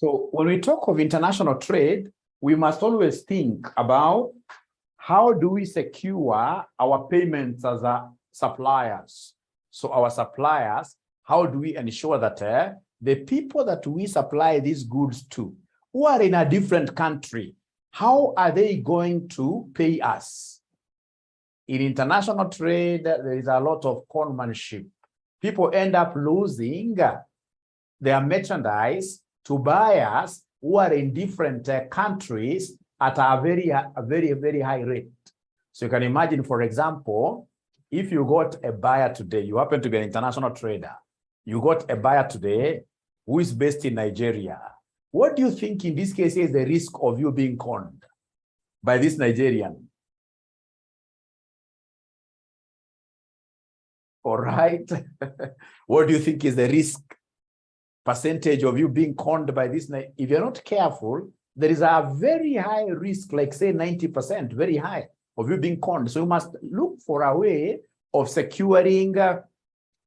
So when we talk of international trade, we must always think about how do we secure our payments as suppliers. So our suppliers, how do we ensure that the people that we supply these goods to, who are in a different country, how are they going to pay us? In international trade, there is a lot of conmanship. People end up losing their merchandise to buyers who are in different countries at a very high rate. So you can imagine, for example, if you got a buyer today, you happen to be an international trader, you got a buyer today who is based in Nigeria. What do you think in this case is the risk of you being conned by this Nigerian? All right. What do you think is the risk percentage of you being conned by this? If you're not careful, there is a very high risk, like say 90%, very high, of you being conned. So you must look for a way of securing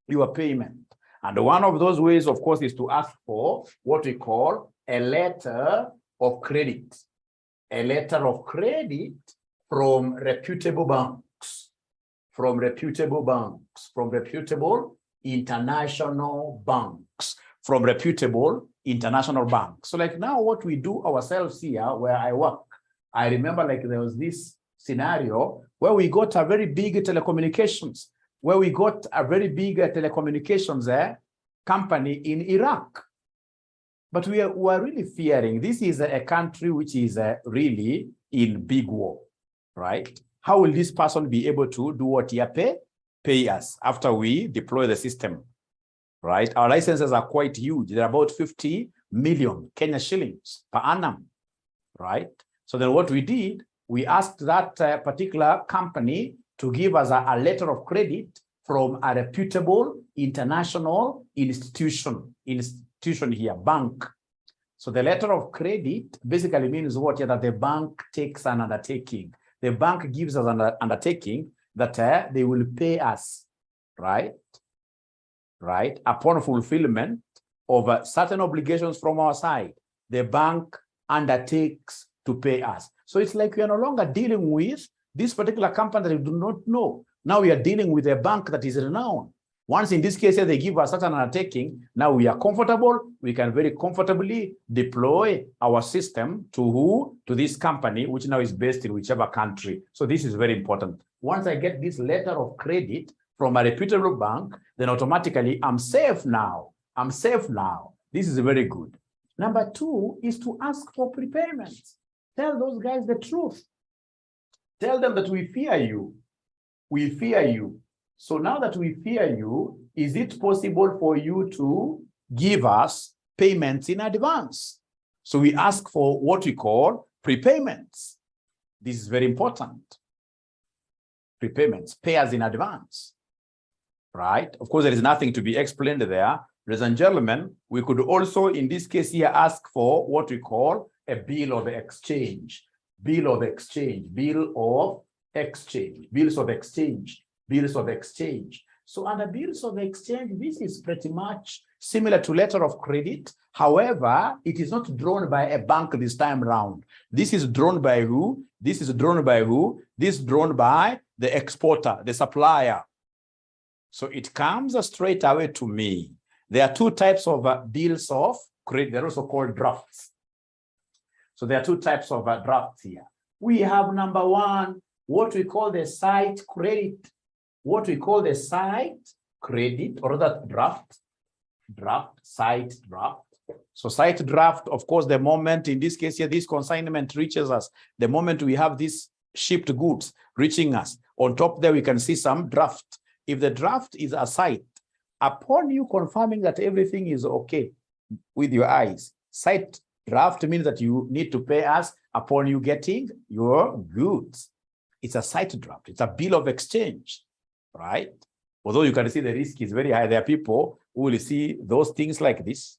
your payment. And one of those ways, of course, is to ask for what we call a letter of credit. A letter of credit from reputable banks, from reputable banks, from reputable international banks, from reputable international banks. So like now what we do ourselves here where I work, I remember like there was this scenario where we got a very big telecommunications, company in Iraq. But we are really fearing, this is a country which is really in big war, right? How will this person be able to do what he pay us after we deploy the system, right? Our licenses are quite huge. They're about 50 million Kenya shillings per annum, right? So then what we did, we asked that particular company to give us a letter of credit from a reputable international institution here, bank. So the letter of credit basically means what? That the bank takes an undertaking. The bank gives us an undertaking that they will pay us, right? Right? Upon fulfillment of certain obligations from our side, the bank undertakes to pay us. So it's like we are no longer dealing with this particular company that we do not know. Now we are dealing with a bank that is renowned. Once in this case, they give us such an undertaking, now we are comfortable, we can very comfortably deploy our system to who? To this company, which now is based in whichever country. So this is very important. Once I get this letter of credit from a reputable bank, then automatically I'm safe now. I'm safe now. This is very good. Number two is to ask for prepayments. Tell those guys the truth. Tell them that we fear you. We fear you. So now that we fear you, is it possible for you to give us payments in advance? So we ask for what we call prepayments. This is very important. Prepayments, pay us in advance, right? Of course, there is nothing to be explained there. Ladies and gentlemen, we could also, in this case here, ask for what we call a bill of exchange. Bill of exchange, bill of exchange, bills of exchange. Bills of exchange. So under bills of exchange, this is pretty much similar to letter of credit. However, it is not drawn by a bank this time around. This is drawn by who? This is drawn by who? This is drawn by the exporter, the supplier. So it comes straight away to me. There are two types of bills of credit. They're also called drafts. So there are two types of drafts here. We have number one, what we call the site credit. What we call the site credit, or that site draft. So site draft, of course, the moment in this case here, this consignment reaches us, the moment we have these shipped goods reaching us, on top there we can see some draft. If the draft is a site, upon you confirming that everything is okay with your eyes, site draft means that you need to pay us upon you getting your goods. It's a site draft, it's a bill of exchange. Right? Although you can see the risk is very high. There are people who will see those things like this.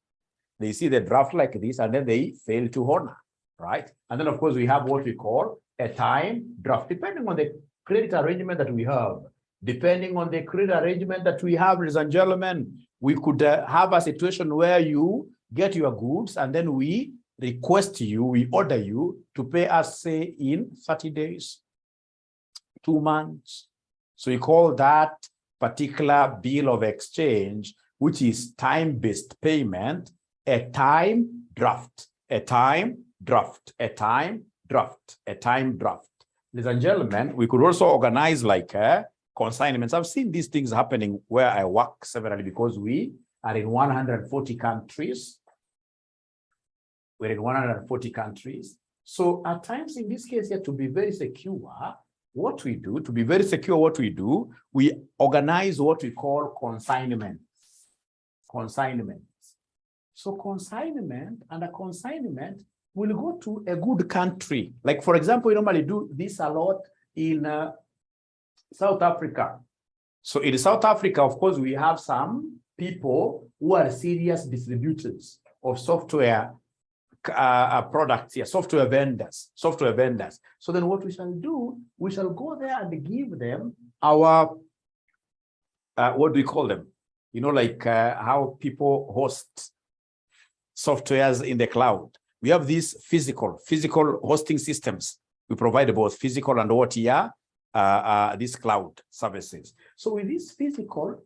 They see the draft like this, and then they fail to honor, right? And then, of course, we have what we call a time draft, depending on the credit arrangement that we have. Depending on the credit arrangement that we have, ladies and gentlemen, we could have a situation where you get your goods, and then we request you, we order you to pay us, say, in 30 days, 2 months. So we call that particular bill of exchange, which is time-based payment, a time draft, a time draft, a time draft, a time draft. Ladies and gentlemen, we could also organize like consignments. I've seen these things happening where I work severally because we are in 140 countries. We're in 140 countries. So at times in this case here, to be very secure, what we do, to be very secure, what we do, we organize what we call consignments. Consignments. So consignment, and a consignment will go to a good country. Like, for example, we normally do this a lot in South Africa. So in South Africa, of course, we have some people who are serious distributors of software products here, software vendors. So then what we shall do, we shall go there and give them our, what do we call them? You know, like how people host softwares in the cloud. We have these physical hosting systems. We provide both physical and OTA, these cloud services. So with these physical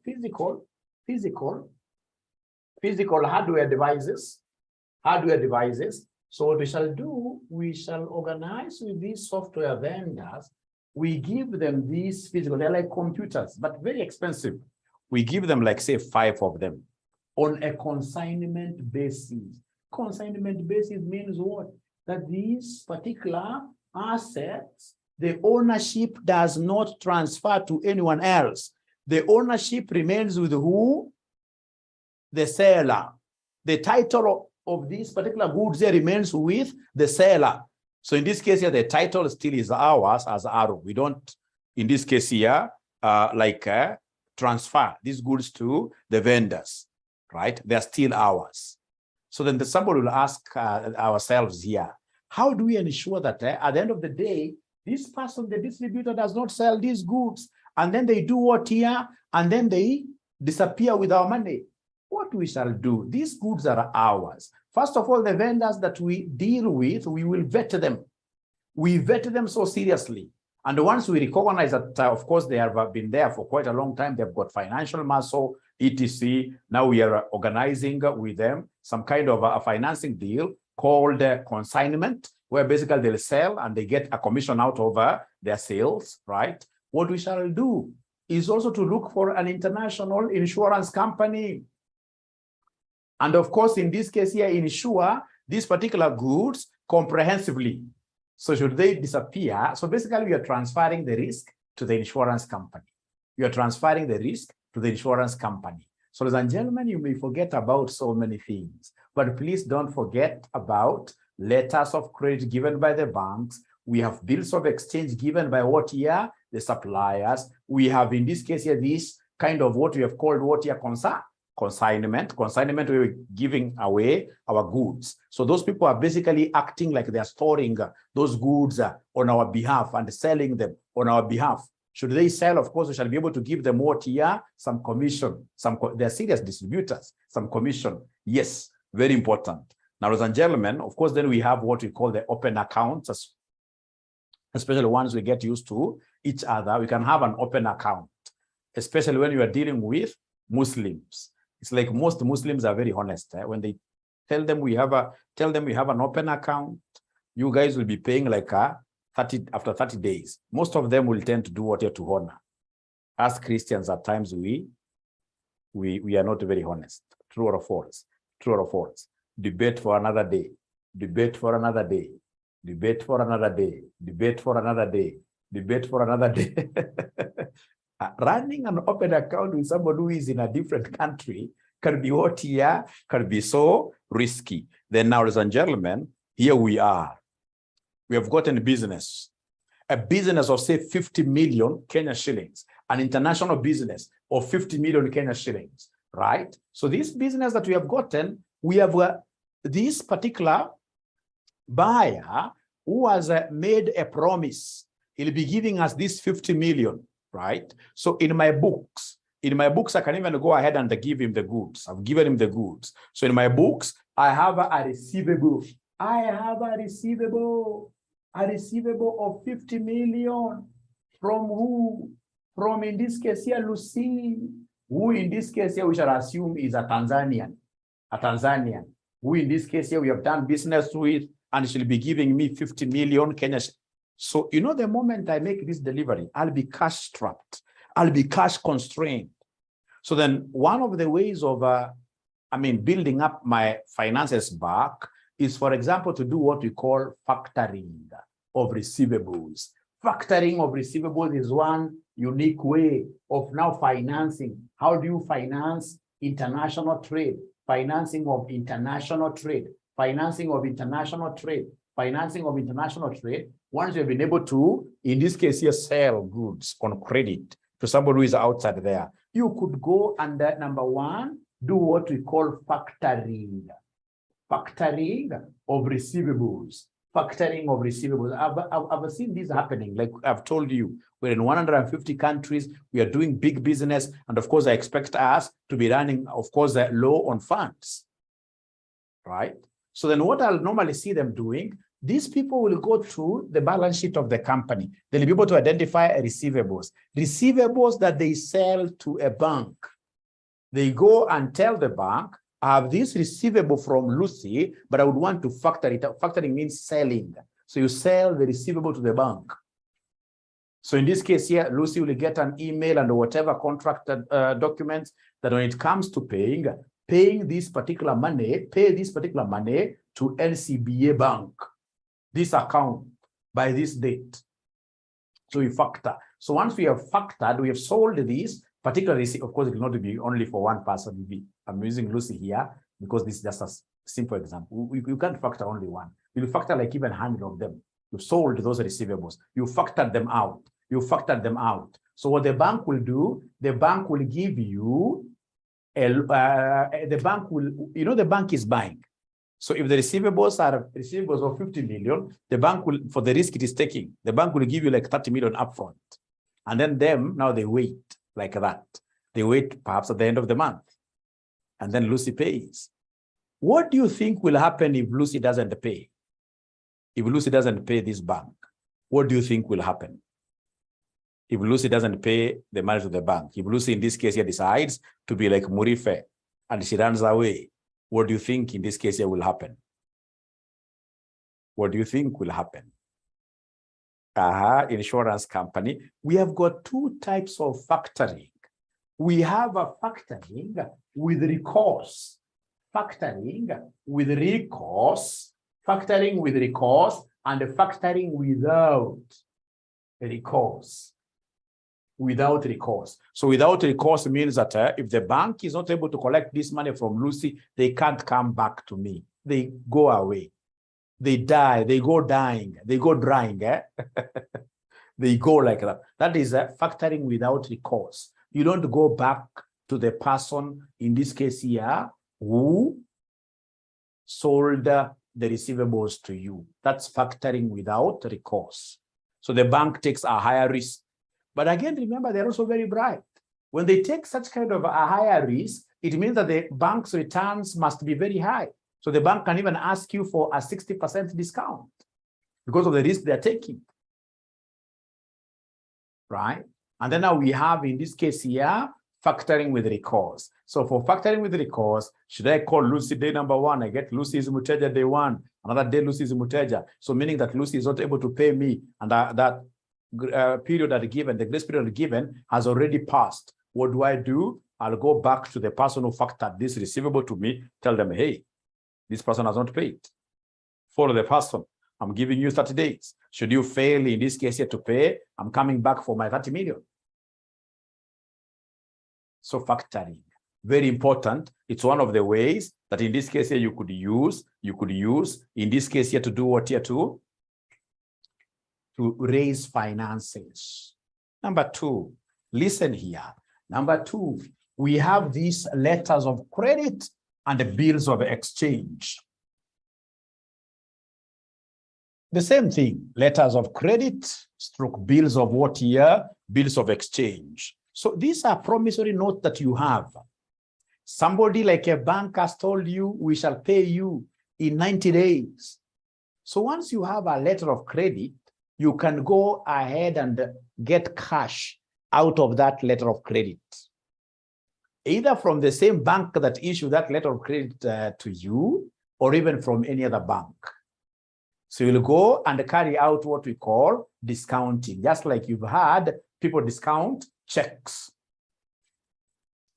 hardware devices, so what we shall do, we shall organize with these software vendors. We give them these physical, they're like computers, but very expensive. We give them like, say, 5 of them on a consignment basis. Consignment basis means what? That these particular assets, the ownership does not transfer to anyone else. The ownership remains with who? The seller. The title of these particular goods there remains with the seller. So in this case here, the title still is ours as Arrow. We don't, in this case here, transfer these goods to the vendors, right? They're still ours. So then somebody will ask ourselves here, how do we ensure that at the end of the day, this person, the distributor, does not sell these goods, and then they do what here, and then they disappear with our money? What we shall do, these goods are ours. First of all, the vendors that we deal with, we will vet them. We vet them so seriously. And once we recognize that, of course, they have been there for quite a long time, they've got financial muscle, etc. Now we are organizing with them some kind of a financing deal called consignment, where basically they'll sell and they get a commission out of their sales, right? What we shall do is also to look for an international insurance company. And of course, in this case here, insure these particular goods comprehensively. So should they disappear, so basically we are transferring the risk to the insurance company. You are transferring the risk to the insurance company. So ladies and gentlemen, you may forget about so many things, but please don't forget about letters of credit given by the banks. We have bills of exchange given by what here? The suppliers. We have, in this case here, this kind of what we have called what here? Consignment. Consignment, we were giving away our goods. So those people are basically acting like they are storing those goods on our behalf and selling them on our behalf. Should they sell, of course, we shall be able to give them what here? Some commission. They're serious distributors, some commission. Yes, very important. Now, ladies and gentlemen, of course, then we have what we call the open accounts, especially once we get used to each other. We can have an open account, especially when you are dealing with Muslims. It's like most Muslims are very honest. When they tell them we have an open account, you guys will be paying like after 30 days. Most of them will tend to do what you're to honor. As Christians, at times we are not very honest. True or false? True or false? Debate for another day. Debate for another day. Debate for another day. Debate for another day. Debate for another day. Running an open account with somebody who is in a different country can be what here, can be so risky. Then now, ladies and gentlemen, here we are. We have gotten a business of say 50 million Kenya shillings, an international business of 50 million Kenya shillings, right? So this business that we have gotten, we have this particular buyer who has made a promise. He'll be giving us this 50 million. Right? So in my books, I can even go ahead and give him the goods. I've given him the goods. So in my books, I have a receivable. I have a receivable of 50 million. From who? From, in this case here, Lucy, who in this case here we shall assume is a Tanzanian. Who in this case here we have done business with, and she'll be giving me 50 million Kenya. So, you know, the moment I make this delivery, I'll be cash strapped. I'll be cash constrained. So then one of the ways of, building up my finances back is, for example, to do what we call factoring of receivables. Factoring of receivables is one unique way of now financing. How do you finance international trade? Financing of international trade. Financing of international trade. Financing of international trade. Once you've been able to, in this case here, sell goods on credit to somebody who is outside there, you could go and, number one, do what we call factoring. Factoring of receivables. Factoring of receivables. I've seen this happening. Like I've told you, we're in 150 countries. We are doing big business. And of course, I expect us to be running, of course, low on funds. Right? So then what I'll normally see them doing, these people will go through the balance sheet of the company. They'll be able to identify receivables. Receivables that they sell to a bank. They go and tell the bank, I have this receivable from Lucy, but I would want to factor it out. Factoring means selling. So you sell the receivable to the bank. So in this case here, Lucy will get an email and whatever contract documents that when it comes to paying this particular money, pay this particular money to NCBA Bank, this account by this date. So we factor. So once we have factored, we have sold this particular receipt. Of course, it will not be only for one person. I'm using Lucy here because this is just a simple example. You can't factor only one. You'll factor like even 100 of them. You've sold those receivables. You factored them out. You factored them out. So what the bank will do, the bank will give you, the bank is buying. So if the receivables are receivables of 50 million, the bank will, for the risk it is taking, the bank will give you like 30 million upfront. And then now they wait like that. They wait perhaps at the end of the month. And then Lucy pays. What do you think will happen if Lucy doesn't pay? If Lucy doesn't pay this bank, what do you think will happen? If Lucy doesn't pay the money to the bank, if Lucy in this case here decides to be like Murife and she runs away, what do you think in this case here will happen? What do you think will happen? Insurance company, we have got two types of factoring. We have a factoring with recourse. Factoring with recourse. Factoring with recourse and factoring without recourse. Without recourse. So without recourse means that if the bank is not able to collect this money from Lucy, they can't come back to me. They go away. They die. They go dying. They go drying. They go like that. That is factoring without recourse. You don't go back to the person, in this case here, who sold the receivables to you. That's factoring without recourse. So the bank takes a higher risk. But again, remember, they're also very bright. When they take such kind of a higher risk, it means that the bank's returns must be very high. So the bank can even ask you for a 60% discount because of the risk they're taking. Right? And then now we have, in this case here, factoring with recourse. So for factoring with recourse, should I call Lucy day number one? I get Lucy is Muteja day one. Another day, Lucy is Muteja. So meaning that Lucy is not able to pay me, and that period that given, the grace period given has already passed. What do? I'll go back to the person who factored this receivable to me, tell them, hey, this person has not paid. Follow the person. I'm giving you 30 days. Should you fail in this case here to pay, I'm coming back for my 30 million. So factoring, very important. It's one of the ways that in this case here you could use in this case here to do what here to raise finances. Number two, listen here. Number two, we have these letters of credit and the bills of exchange. The same thing, letters of credit, stroke bills of what here? Bills of exchange. So these are promissory notes that you have. Somebody like a bank has told you, we shall pay you in 90 days. So once you have a letter of credit, you can go ahead and get cash out of that letter of credit, either from the same bank that issued that letter of credit to you, or even from any other bank. So you'll go and carry out what we call discounting, just like you've had people discount checks.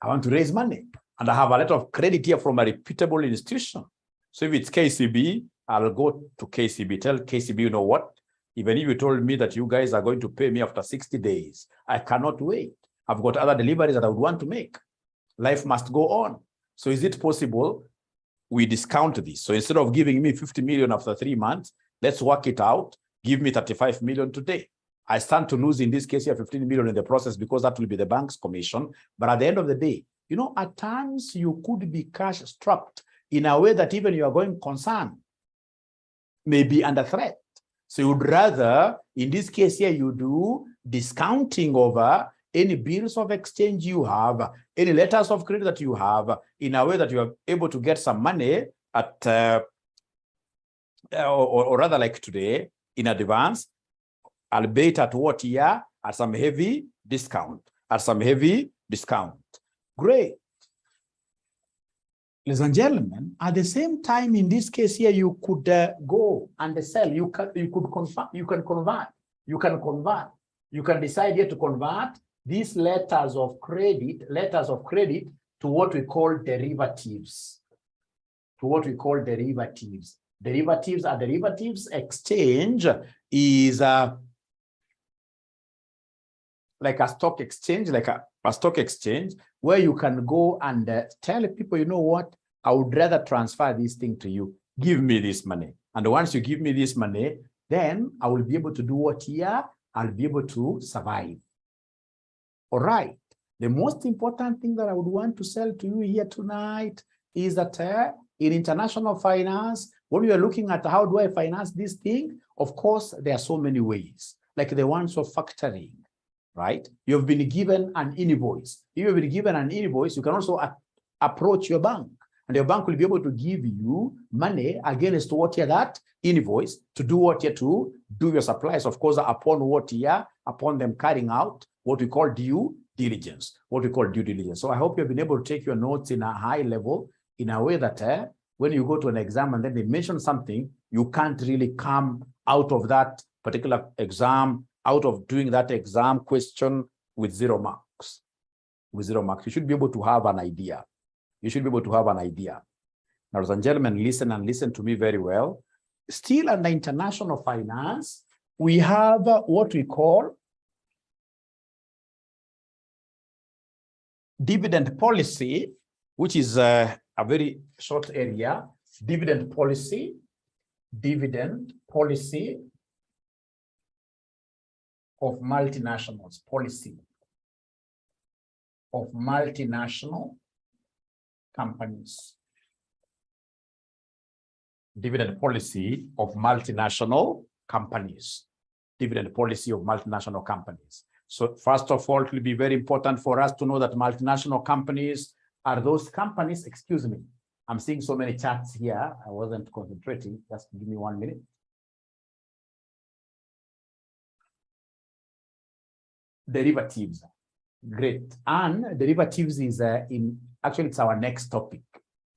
I want to raise money, and I have a letter of credit here from a reputable institution. So if it's KCB, I'll go to KCB, tell KCB, you know what? Even if you told me that you guys are going to pay me after 60 days, I cannot wait. I've got other deliveries that I would want to make. Life must go on. So is it possible we discount this? So instead of giving me 50 million after 3 months, let's work it out. Give me 35 million today. I stand to lose in this case here 15 million in the process because that will be the bank's commission. But at the end of the day, you know, at times you could be cash strapped in a way that even your going concern may be under threat. So you'd rather, in this case here, you do discounting over any bills of exchange you have, any letters of credit that you have, in a way that you are able to get some money at, or rather like today, in advance, albeit at what year? At some heavy discount, Great. Ladies and gentlemen, at the same time, in this case here, you could go and sell. You can decide here to convert these letters of credit to what we call derivatives. Derivatives exchange is like a stock exchange, where you can go and tell people, you know what, I would rather transfer this thing to you. Give me this money. And once you give me this money, then I will be able to do what here? I'll be able to survive. All right. The most important thing that I would want to sell to you here tonight is that in international finance, when we are looking at how do I finance this thing, of course, there are so many ways, like the ones of factoring. Right? You've been given an invoice. If you've been given an invoice, you can also approach your bank, and your bank will be able to give you money against what here that invoice to do what here to do your supplies, of course, upon them carrying out what we call due diligence. So I hope you've been able to take your notes in a high level, in a way that when you go to an exam and then they mention something, you can't really come out of that particular exam, out of doing that exam question with 0 marks. You should be able to have an idea. Now, ladies and gentlemen, listen to me very well. Still under international finance, we have what we call dividend policy, which is a very short area. Dividend policy of multinationals, policy of multinational companies. Dividend policy of multinational companies. So first of all, it will be very important for us to know that multinational companies are those companies, excuse me, I'm seeing so many charts here, I wasn't concentrating, just give me 1 minute. Derivatives, great. And derivatives is actually it's our next topic.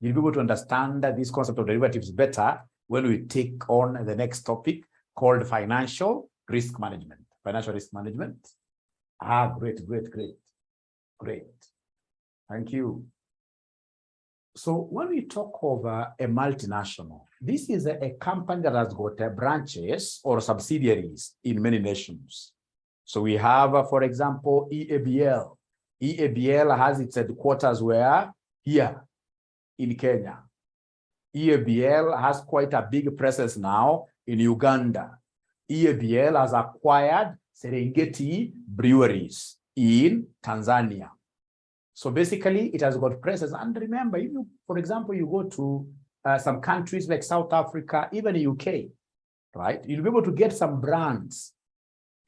You'll be able to understand this concept of derivatives better when we take on the next topic called financial risk management. Great. Thank you. So when we talk of a multinational, this is a company that has got branches or subsidiaries in many nations. So we have, for example, EABL. EABL has its headquarters where? Here in Kenya. EABL has quite a big presence now in Uganda. EABL has acquired Serengeti breweries in Tanzania. So basically, it has got presence. And remember, if you, for example, you go to some countries like South Africa, even the UK, right? You'll be able to get some brands,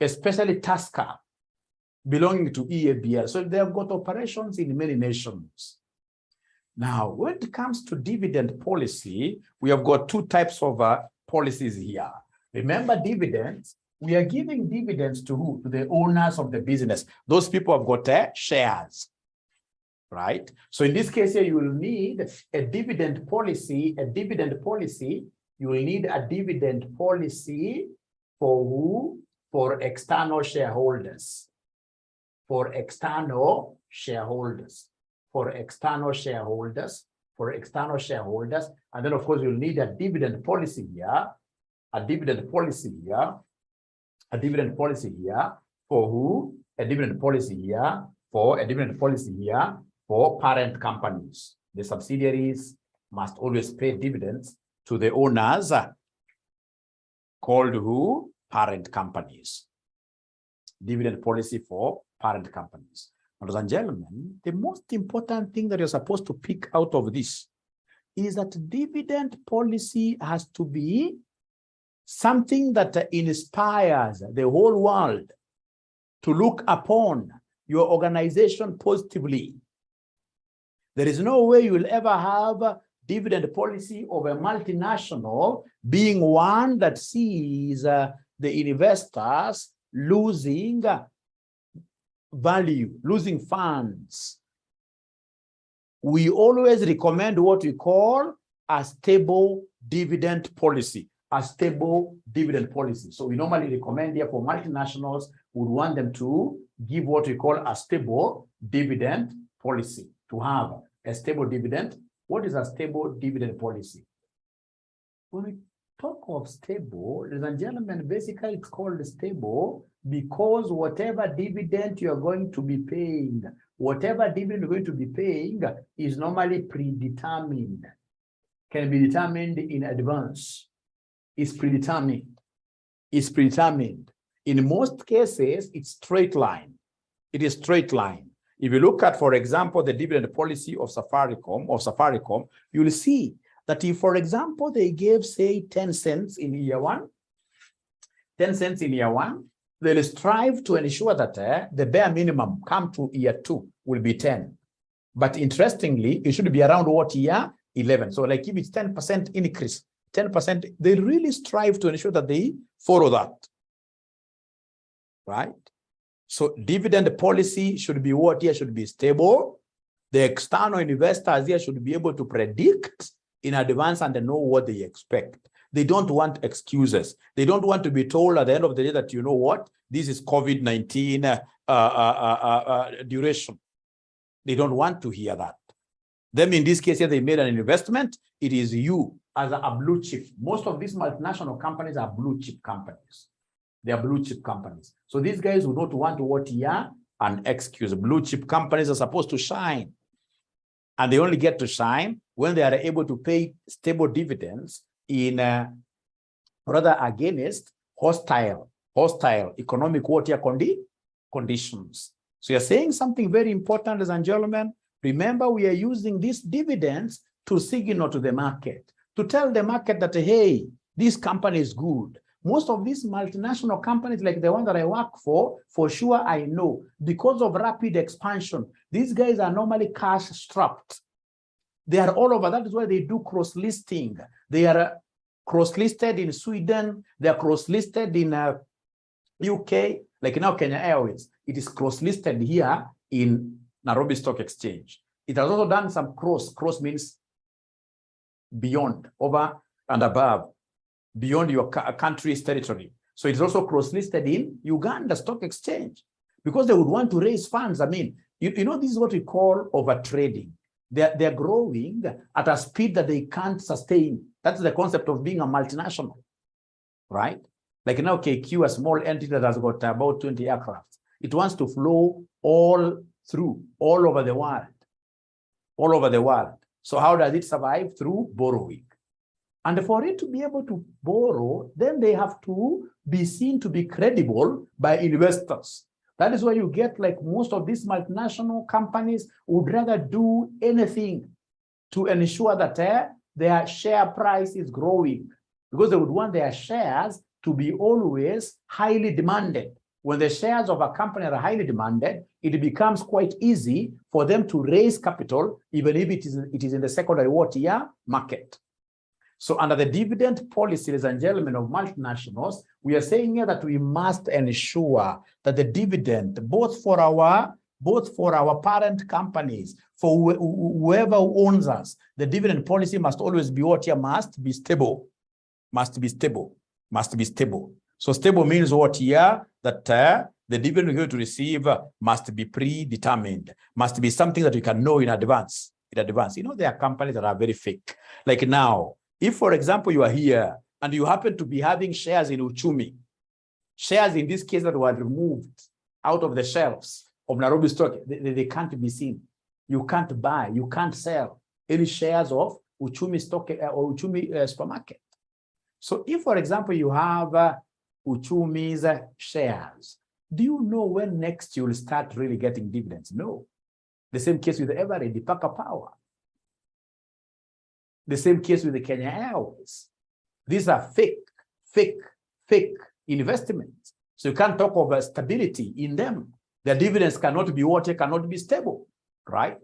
especially Tusker, belonging to EABL. So they have got operations in many nations. Now, when it comes to dividend policy, we have got two types of policies here. Remember dividends, we are giving dividends to who? To the owners of the business. Those people have got shares, right? So in this case here, you will need a dividend policy, you will need a dividend policy for who? For external shareholders. For external shareholders. For external shareholders. For external shareholders. And then, of course, you'll need a dividend policy here. A dividend policy here. A dividend policy here. For who? A dividend policy here. For a dividend policy here. For parent companies. The subsidiaries must always pay dividends to the owners, called who? Parent companies. Dividend policy for parent companies. Ladies and gentlemen, the most important thing that you're supposed to pick out of this is that dividend policy has to be something that inspires the whole world to look upon your organization positively. There is no way you will ever have dividend policy of a multinational being one that sees the investors losing value, losing funds. We always recommend what we call a stable dividend policy, a stable dividend policy. So we normally recommend here for multinationals, we would want them to give what we call a stable dividend policy, to have a stable dividend. What is a stable dividend policy? When we talk of stable, ladies and gentlemen, basically it's called stable because whatever dividend you're going to be paying, is normally predetermined, can be determined in advance, is predetermined. In most cases, it's straight line. It is straight line. If you look at, for example, the dividend policy of Safaricom, you will see that if, for example, they gave, say, 10 cents in year one, they'll strive to ensure that the bare minimum come to year 2 will be 10. But interestingly, it should be around what year? 11. So like if it's 10% increase, 10%, they really strive to ensure that they follow that, right? So dividend policy should be what here? Should be stable. The external investors here should be able to predict in advance and know what they expect. They don't want excuses. They don't want to be told at the end of the day that, you know what, this is COVID-19 duration. They don't want to hear that. Them in this case here, they made an investment. It is you as a blue chip. Most of these multinational companies are blue chip companies. They are blue chip companies. So these guys would not want to what here? An excuse. Blue chip companies are supposed to shine. And they only get to shine when they are able to pay stable dividends in rather against hostile economic conditions. So you're saying something very important, ladies and gentlemen. Remember, we are using these dividends to signal to the market, to tell the market that, hey, this company is good. Most of these multinational companies, like the one that I work for sure I know, because of rapid expansion, these guys are normally cash strapped. They are all over. That is why they do cross-listing. They are cross-listed in Sweden. They are cross-listed in UK, like now Kenya Airways. It is cross-listed here in Nairobi Stock Exchange. It has also done some cross. Cross means beyond, over and above, beyond your country's territory. So it's also cross-listed in Uganda Stock Exchange because they would want to raise funds. I mean, you know, this is what we call overtrading. They're growing at a speed that they can't sustain. That's the concept of being a multinational, right? Like now KQ, a small entity that has got about 20 aircraft. It wants to flow all over the world. So how does it survive? Through borrowing. And for it to be able to borrow, then they have to be seen to be credible by investors. That is why you get like most of these multinational companies would rather do anything to ensure that their share price is growing, because they would want their shares to be always highly demanded. When the shares of a company are highly demanded, it becomes quite easy for them to raise capital, even if it is in the secondary market. So under the dividend policy, ladies and gentlemen, of multinationals, we are saying here that we must ensure that the dividend, both for our parent companies, for whoever owns us, the dividend policy must always be what here? Must be stable. Must be stable. Must be stable. So stable means what here? That the dividend we're going to receive must be predetermined. Must be something that we can know in advance. You know, there are companies that are very fake. Like now, if, for example, you are here and you happen to be having shares in Uchumi, shares in this case that were removed out of the shelves of Nairobi Stock, they can't be seen. You can't buy, you can't sell any shares of Uchumi Stock or Uchumi supermarket. So if, for example, you have Uchumi's shares, do you know when next you will start really getting dividends? No. The same case with Everett, the Parker Power. The same case with the Kenya Airways. These are fake investments. So you can't talk of stability in them. The dividends cannot be what? Cannot be stable, right?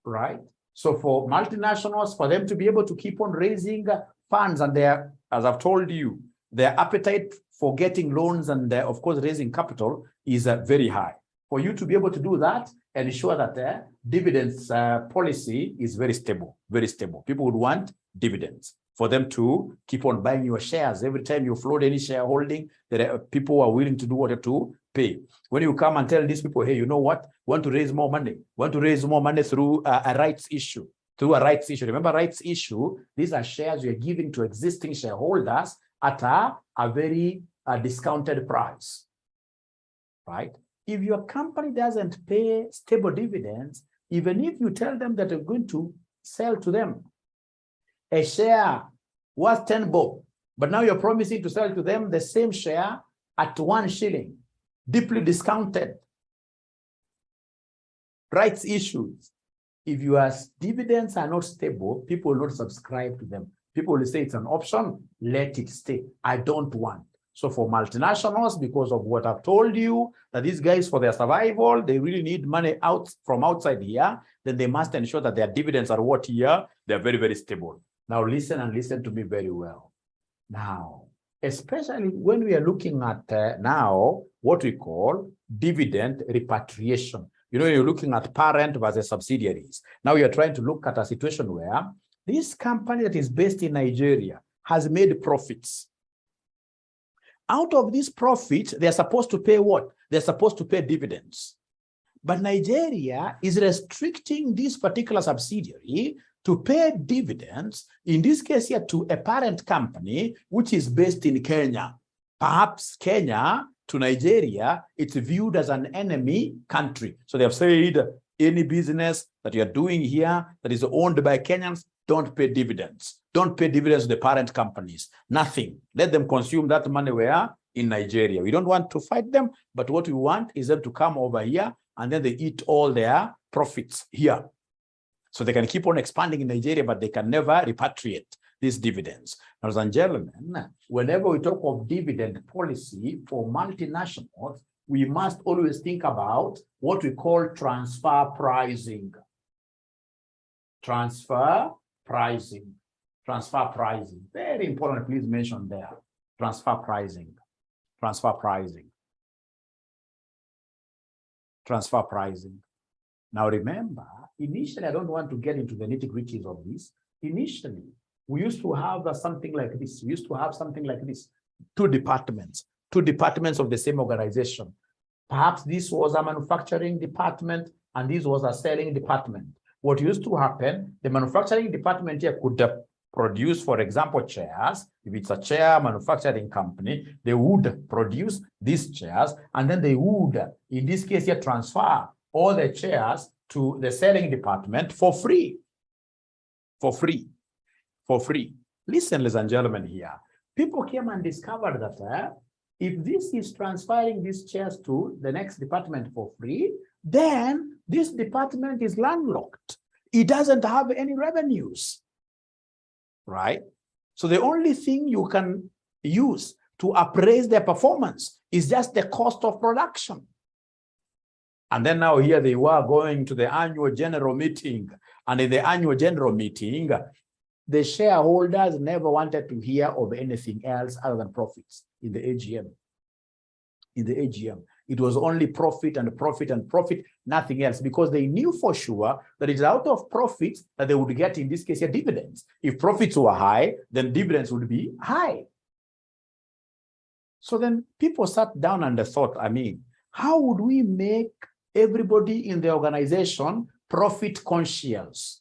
Right? So for multinationals, for them to be able to keep on raising funds, and their, as I've told you, their appetite for getting loans and of course raising capital is very high. For you to be able to do that, ensure that the dividends policy is very stable, very stable. People would want dividends for them to keep on buying your shares. Every time you float any shareholding, there are people who are willing to do what to pay. When you come and tell these people, hey, you know what, want to raise more money, through a rights issue, Remember, rights issue, these are shares you're giving to existing shareholders at a very discounted price, right? If your company doesn't pay stable dividends, even if you tell them that you're going to sell to them a share worth 10 bob, but now you're promising to sell to them the same share at 1 shilling, deeply discounted. Rights issues. If your dividends are not stable, people will not subscribe to them. People will say it's an option, let it stay. I don't want. So for multinationals, because of what I've told you, that these guys, for their survival, they really need money out from outside here, then they must ensure that their dividends are what here? They're very, very stable. Now listen and listen to me very well. Now, especially when we are looking at now what we call dividend repatriation. You know, you're looking at parent versus subsidiaries. Now you're trying to look at a situation where this company that is based in Nigeria has made profits. Out of this profit, they're supposed to pay what? They're supposed to pay dividends. But Nigeria is restricting this particular subsidiary to pay dividends, in this case here, to a parent company, which is based in Kenya. Perhaps Kenya to Nigeria, it's viewed as an enemy country. So they have said, any business that you're doing here that is owned by Kenyans, don't pay dividends. Don't pay dividends to the parent companies. Nothing. Let them consume that money where? In Nigeria. We don't want to fight them, but what we want is them to come over here and then they eat all their profits here. So they can keep on expanding in Nigeria, but they can never repatriate these dividends. Ladies and gentlemen, whenever we talk of dividend policy for multinationals, we must always think about what we call transfer pricing. Transfer pricing. Transfer pricing. Very important, please mention there. Transfer pricing. Transfer pricing. Transfer pricing. Now remember, initially, I don't want to get into the nitty-gritties of this. Initially, we used to have something like this. We used to have something like this. Two departments of the same organization. Perhaps this was a manufacturing department and this was a selling department. What used to happen, the manufacturing department here could produce, for example, chairs. If it's a chair manufacturing company, they would produce these chairs and then they would, in this case here, transfer all the chairs to the selling department for free. For free. For free. Listen, ladies and gentlemen, here. People came and discovered that if this is transferring these chairs to the next department for free, then this department is landlocked. It doesn't have any revenues, right? So the only thing you can use to appraise their performance. It's just the cost of production. And then now here they were going to the annual general meeting. And in the annual general meeting, the shareholders never wanted to hear of anything else other than profits in the AGM. In the AGM, it was only profit and profit and profit, nothing else, because they knew for sure that it's out of profits that they would get, in this case, here, dividends. If profits were high, then dividends would be high. So then people sat down and they thought, I mean, how would we make everybody in the organization profit conscious?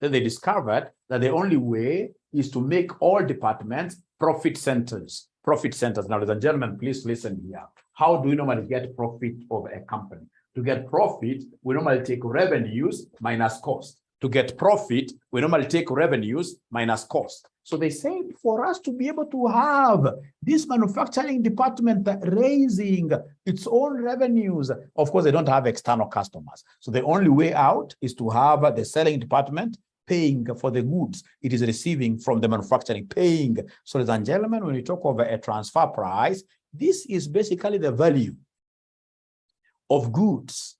Then they discovered that the only way is to make all departments profit centers. Profit centers. Now, ladies and gentlemen, please listen here. How do we normally get profit of a company? To get profit, we normally take revenues minus cost. To get profit, we normally take revenues minus cost. So they said, for us to be able to have this manufacturing department raising its own revenues, of course, they don't have external customers. So the only way out is to have the selling department paying for the goods it is receiving from the manufacturing, paying. So, ladies and gentlemen, when we talk about a transfer price, this is basically the value of goods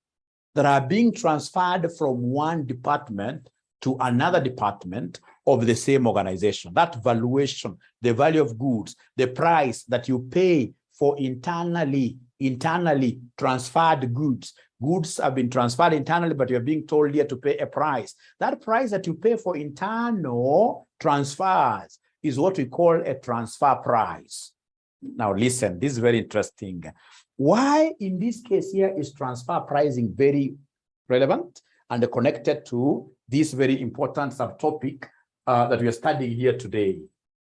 that are being transferred from one department to another department of the same organization. That valuation, the value of goods, the price that you pay for internally transferred goods. Goods have been transferred internally, but you're being told here to pay a price. That price that you pay for internal transfers is what we call a transfer price. Now listen, this is very interesting. Why in this case here is transfer pricing very relevant and connected to this very important subtopic that we are studying here today?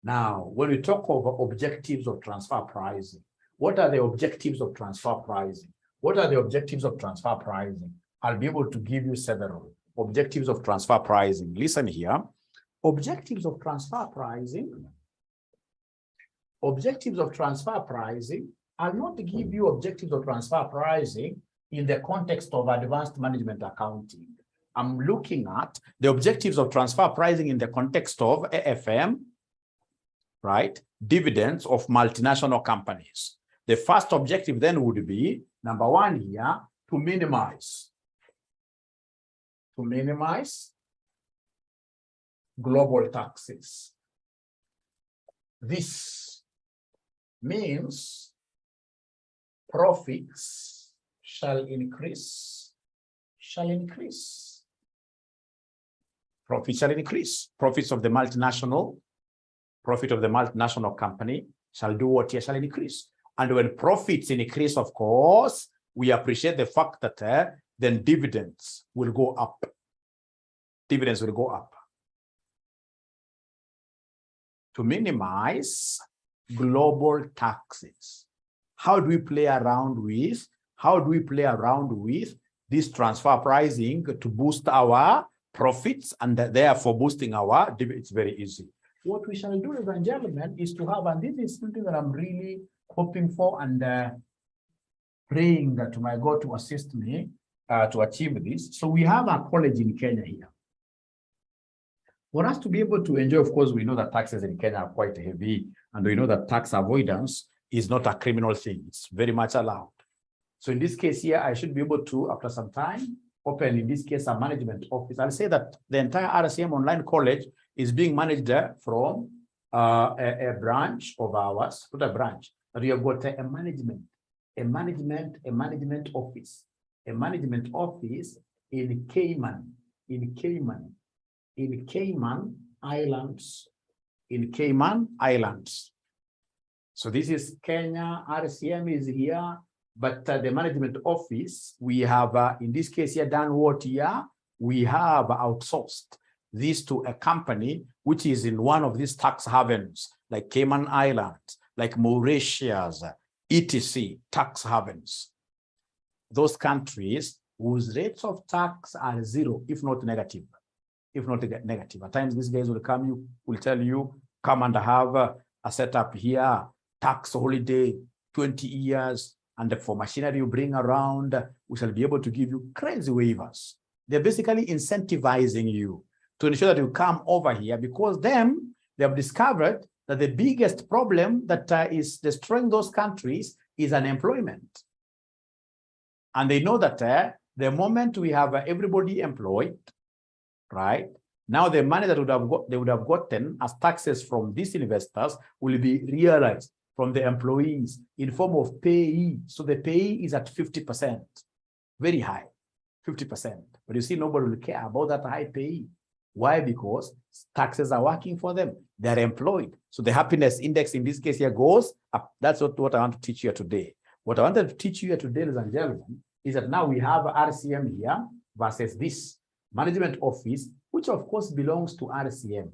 Now, when we talk of objectives of transfer pricing, what are the objectives of transfer pricing? What are the objectives of transfer pricing? I'll be able to give you several objectives of transfer pricing. Listen here. Objectives of transfer pricing. Objectives of transfer pricing. I'll not give you objectives of transfer pricing in the context of advanced management accounting. I'm looking at the objectives of transfer pricing in the context of AFM, right? Dividends of multinational companies. The first objective then would be, number one here, to minimize global taxes. This means profits shall increase. Profits shall increase. Profits of the multinational, profit of the multinational company shall do what? Here shall increase. And when profits increase, of course, we appreciate the fact that then dividends will go up. Dividends will go up. To minimize global taxes. How do we play around with? How do we play around with this transfer pricing to boost our profits and therefore boosting our dividends? It's very easy. What we shall do, ladies and gentlemen, is to have, and this is something that I'm really hoping for and praying that my God to assist me to achieve this. So we have a college in Kenya here. For us to be able to enjoy, of course, we know that taxes in Kenya are quite heavy, and we know that tax avoidance is not a criminal thing. It's very much allowed. So in this case here, I should be able to, after some time, open, in this case, a management office. I'll say that the entire RCM Online College is being managed from a branch of ours, not a branch, but we have got a management office in Cayman Islands. So this is Kenya, RCM is here, but the management office, we have, in this case here, done what here? We have outsourced this to a company which is in one of these tax havens, like Cayman Islands, like Mauritius, etc., tax havens. Those countries whose rates of tax are zero, if not negative. At times, these guys will tell you, come and have a setup here, tax holiday, 20 years, and for machinery you bring around, we shall be able to give you crazy waivers. They're basically incentivizing you to ensure that you come over here, because they have discovered that the biggest problem that is destroying those countries is unemployment. And they know that the moment we have everybody employed, right, now the money that they would have gotten as taxes from these investors will be realized from the employees in form of payee. So the payee is at 50%, very high, 50%. But you see, nobody will care about that high payee. Why? Because taxes are working for them. They're employed. So the happiness index in this case here goes up. That's what I want to teach you here today. What I wanted to teach you here today, ladies and gentlemen, is that now we have RCM here versus this management office, which of course belongs to RCM.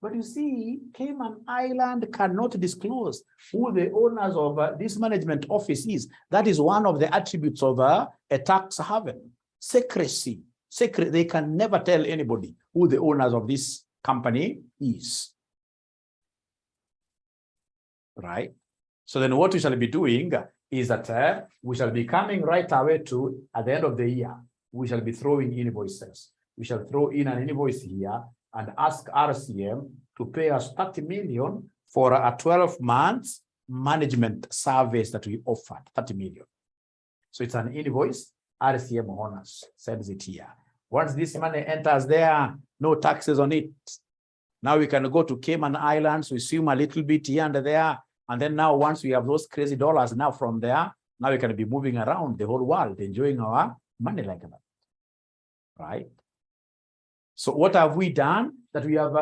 But you see, Cayman Island cannot disclose who the owners of this management office is. That is one of the attributes of a tax haven. Secrecy. They can never tell anybody who the owners of this company is. Right? So then what we shall be doing is that we shall be coming right away to, at the end of the year, we shall be throwing invoices. We shall throw in an invoice here and ask RCM to pay us 30 million for a 12 months management service that we offered, 30 million. So it's an invoice, RCM honors, sends it here. Once this money enters there, no taxes on it. Now we can go to Cayman Islands, we assume a little bit here and there. And then now once we have those crazy dollars now from there, now we can be moving around the whole world, enjoying our money like that, right? So what have we done? That we have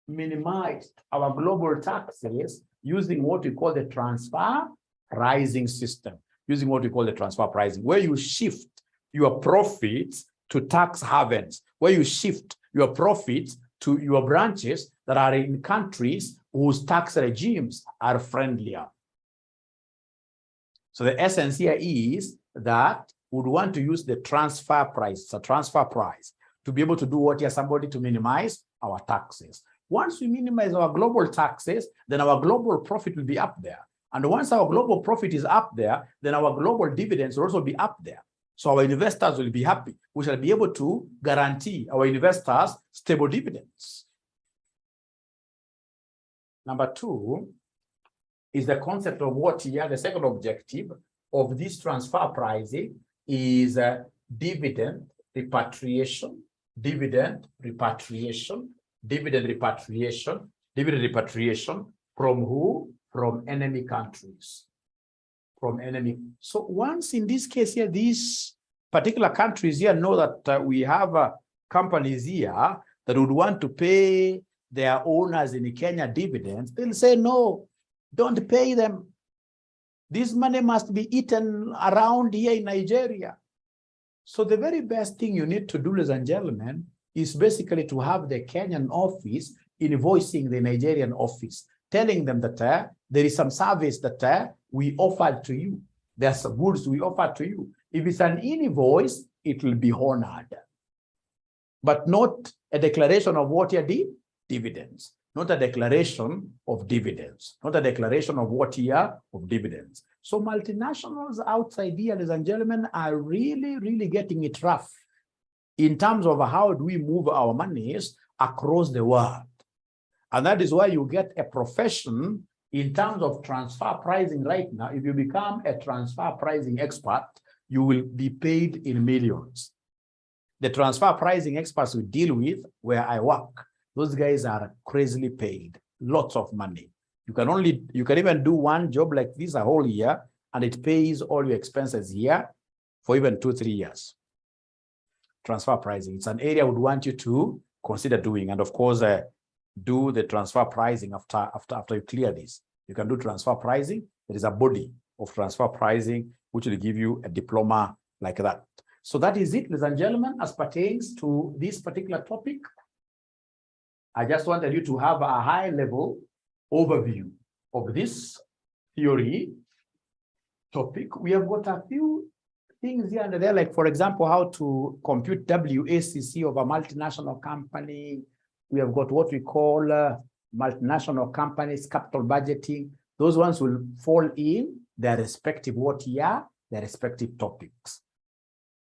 minimized our global taxes using what we call the transfer pricing system, using what we call the transfer pricing, where you shift your profits to tax havens, where you shift your profits to your branches that are in countries whose tax regimes are friendlier. So the essence here is that we would want to use the transfer price, it's a transfer price, to be able to do what here, somebody to minimize our taxes. Once we minimize our global taxes, then our global profit will be up there. And once our global profit is up there, then our global dividends will also be up there. So our investors will be happy. We shall be able to guarantee our investors stable dividends. Number two is the concept of what here, the second objective of this transfer pricing is dividend repatriation, dividend repatriation, dividend repatriation, dividend repatriation from who? From enemy countries. From enemy. So once in this case here, these particular countries here know that we have companies here that would want to pay their owners in Kenya dividends, they'll say, no, don't pay them. This money must be eaten around here in Nigeria. So the very best thing you need to do, ladies and gentlemen, is basically to have the Kenyan office invoicing the Nigerian office, telling them that there is some service that we offered to you. There's some goods we offered to you. If it's an invoice, it will be honored. But not a declaration of what you did, dividends. Not a declaration of dividends. Not a declaration of what year of dividends. So multinationals outside here, ladies and gentlemen, are really, really getting it rough in terms of how do we move our monies across the world. And that is why you get a profession in terms of transfer pricing right now. If you become a transfer pricing expert, you will be paid in millions. The transfer pricing experts we deal with where I work, those guys are crazily paid, lots of money. You can even do one job like this a whole year and it pays all your expenses here for even 2-3 years. Transfer pricing, it's an area I would want you to consider doing. And of course, do the transfer pricing after you clear this. You can do transfer pricing. There is a body of transfer pricing which will give you a diploma like that. So that is it, ladies and gentlemen, as pertains to this particular topic. I just wanted you to have a high-level overview of this theory topic. We have got a few things here and there, like, for example, how to compute WACC of a multinational company. We have got what we call multinational companies, capital budgeting. Those ones will fall in their respective what year, their respective topics.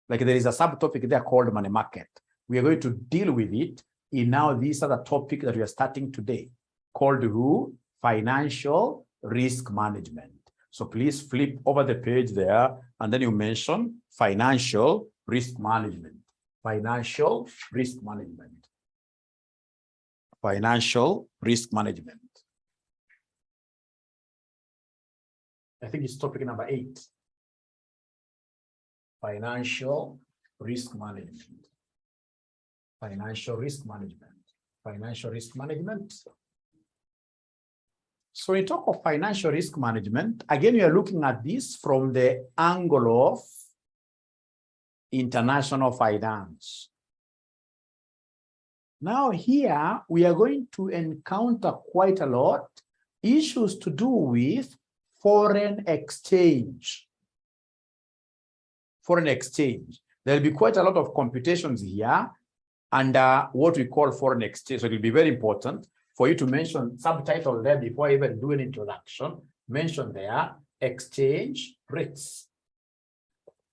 Like there is a subtopic there called money market. We are going to deal with it in now this other topic that we are starting today. called who? Financial risk management. So please flip over the page there, and then you mention financial risk management. Financial risk management. Financial risk management. I think it's topic number 8. Financial risk management. Financial risk management. Financial risk management. So we talk of financial risk management. Again, we are looking at this from the angle of international finance. Now here, we are going to encounter quite a lot issues to do with foreign exchange. Foreign exchange. There'll be quite a lot of computations here under what we call foreign exchange. So it will be very important for you to mention subtitle there before I even do an introduction. Mention there exchange rates.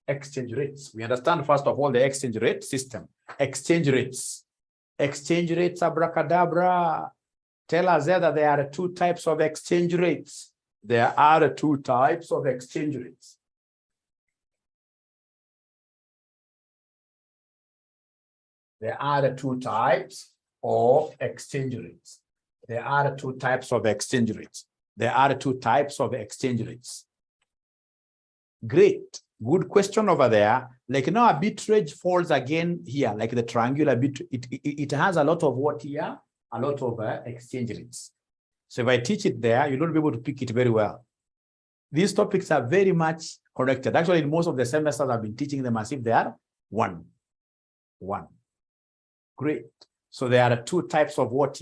Exchange rates. We understand first of all the exchange rate system. Exchange rates. Exchange rates, abracadabra. Tell us that there are 2 types of exchange rates. There are 2 types of exchange rates. There are 2 types of exchange rates. There are 2 types of exchange rates. There are 2 types of exchange rates. Great. Good question over there. Like now, arbitrage falls again here, like the triangular bit. It has a lot of what here? A lot of exchange rates. So if I teach it there, you'll not be able to pick it very well. These topics are very much connected. Actually, in most of the semesters, I've been teaching them as if they are one. Great. So there are 2 types of what